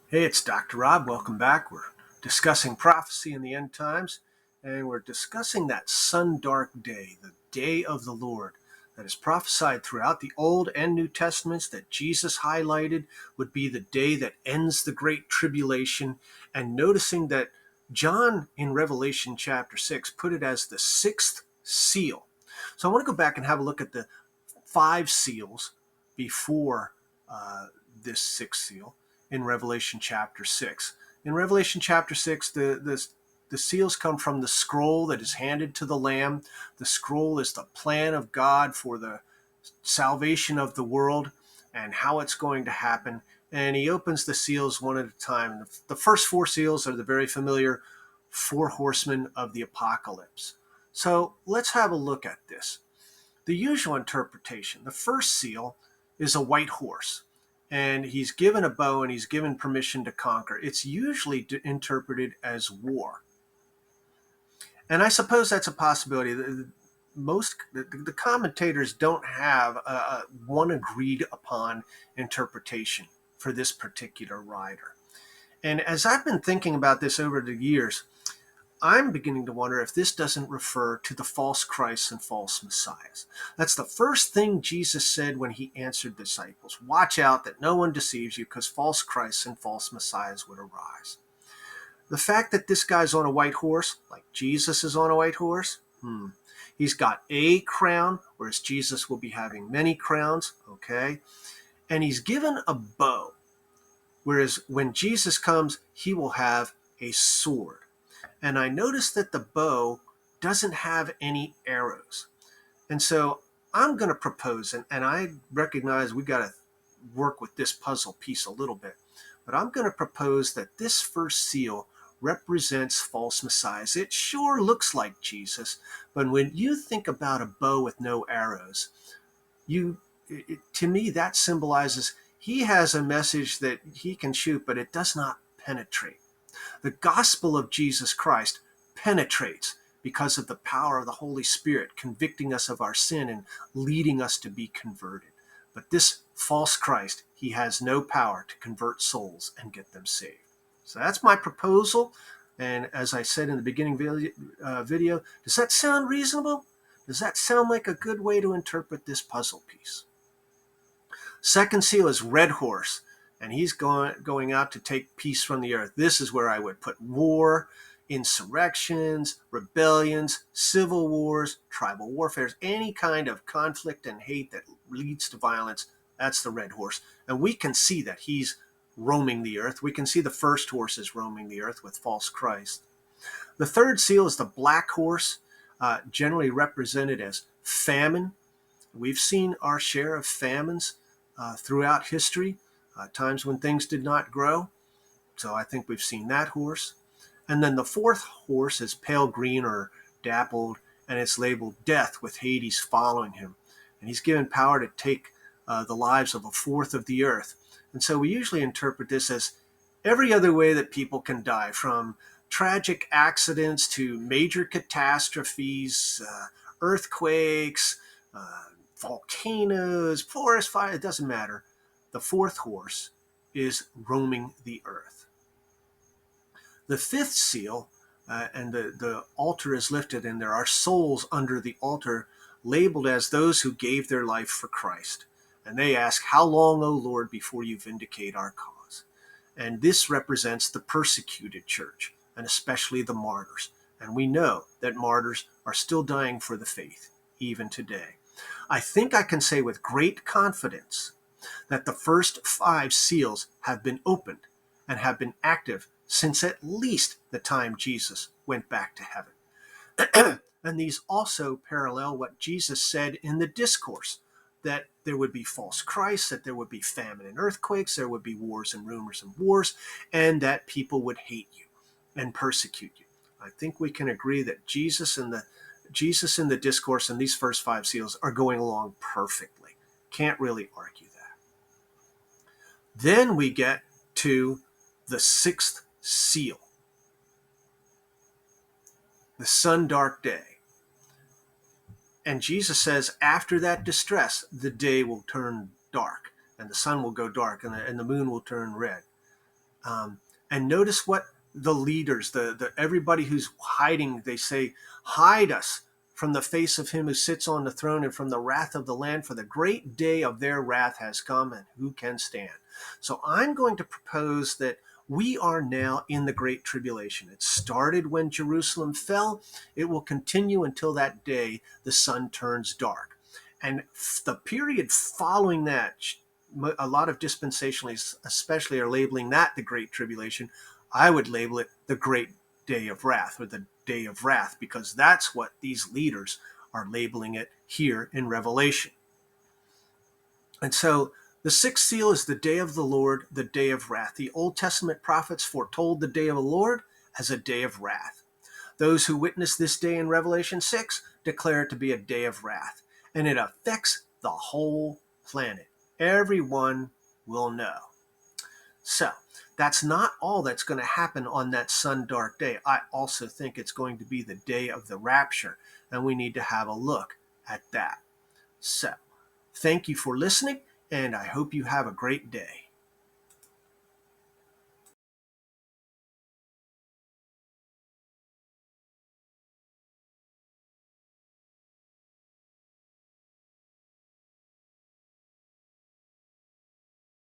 Hey, it's Dr. Rob. Welcome back. We're discussing prophecy in the end times, and we're discussing that sun-dark day, the day of the Lord, that is prophesied throughout the Old and New Testaments that Jesus highlighted would be the day that ends the Great Tribulation, and noticing that John in Revelation chapter 6 put it as the sixth seal. So I want to go back and have a look at the five seals before this sixth seal in Revelation chapter 6. In Revelation chapter 6, the seals come from the scroll that is handed to the Lamb. The scroll is the plan of God for the salvation of the world and how it's going to happen. And he opens the seals one at a time. The first four seals are the very familiar four horsemen of the apocalypse. So let's have a look at this. The usual interpretation, the first seal is a white horse, and he's given a bow and he's given permission to conquer. It's usually interpreted as war. And I suppose that's a possibility. The commentators don't have one agreed upon interpretation for this particular rider. And as I've been thinking about this over the years, I'm beginning to wonder if this doesn't refer to the false Christs and false messiahs. That's the first thing Jesus said when he answered the disciples. Watch out that no one deceives you, because false Christs and false messiahs would arise. The fact that this guy's on a white horse, like Jesus is on a white horse, he's got a crown, whereas Jesus will be having many crowns, okay? And he's given a bow, whereas when Jesus comes, he will have a sword. And I noticed that the bow doesn't have any arrows. And so I'm going to propose, and I recognize we got to work with this puzzle piece a little bit, but I'm going to propose that this first seal represents false messiahs. It sure looks like Jesus, but when you think about a bow with no arrows, to me, that symbolizes he has a message that he can shoot, but it does not penetrate. The gospel of Jesus Christ penetrates because of the power of the Holy Spirit convicting us of our sin and leading us to be converted. But this false Christ, he has no power to convert souls and get them saved. So that's my proposal. And as I said in the beginning video, does that sound reasonable? Does that sound like a good way to interpret this puzzle piece? Second seal is red horse, and he's going out to take peace from the earth. This is where I would put war, insurrections, rebellions, civil wars, tribal warfare, any kind of conflict and hate that leads to violence. That's the red horse. And we can see that he's roaming the earth. We can see the first horse is roaming the earth with false Christ. The third seal is the black horse, generally represented as famine. We've seen our share of famines throughout history, times when things did not grow. So I think we've seen that horse. And then the fourth horse is pale green or dappled, and it's labeled death with Hades following him. And he's given power to take the lives of a fourth of the earth. And so we usually interpret this as every other way that people can die, from tragic accidents to major catastrophes, earthquakes, volcanoes, forest fire, it doesn't matter. The fourth horse is roaming the earth. The fifth seal, and the altar is lifted, and there are souls under the altar labeled as those who gave their life for Christ. And they ask, how long, O Lord, before you vindicate our cause? And this represents the persecuted church, and especially the martyrs. And we know that martyrs are still dying for the faith, even today. I think I can say with great confidence that the first five seals have been opened and have been active since at least the time Jesus went back to heaven. And these also parallel what Jesus said in the discourse, that there would be false Christs, that there would be famine and earthquakes, there would be wars and rumors and wars, and that people would hate you and persecute you. I think we can agree that Jesus in the discourse and these first five seals are going along perfectly. Can't really argue that. Then we get to the sixth seal, the sun-dark day. And Jesus says, after that distress, the day will turn dark, and the sun will go dark, and the moon will turn red. And notice what the leaders, the everybody who's hiding, they say, hide us from the face of him who sits on the throne and from the wrath of the Lamb, for the great day of their wrath has come, and who can stand? So I'm going to propose that we are now in the Great Tribulation. It started when Jerusalem fell. It will continue until that day the sun turns dark. And the period following that, a lot of dispensationalists especially are labeling that the Great Tribulation. I would label it the Great Day of Wrath, or the Day of Wrath, because that's what these leaders are labeling it here in Revelation. And so the sixth seal is the day of the Lord, the day of wrath. The Old Testament prophets foretold the day of the Lord as a day of wrath. Those who witness this day in Revelation 6 declare it to be a day of wrath, and it affects the whole planet. Everyone will know. So that's not all that's going to happen on that sun-dark day. I also think it's going to be the day of the rapture, and we need to have a look at that. So thank you for listening, and I hope you have a great day.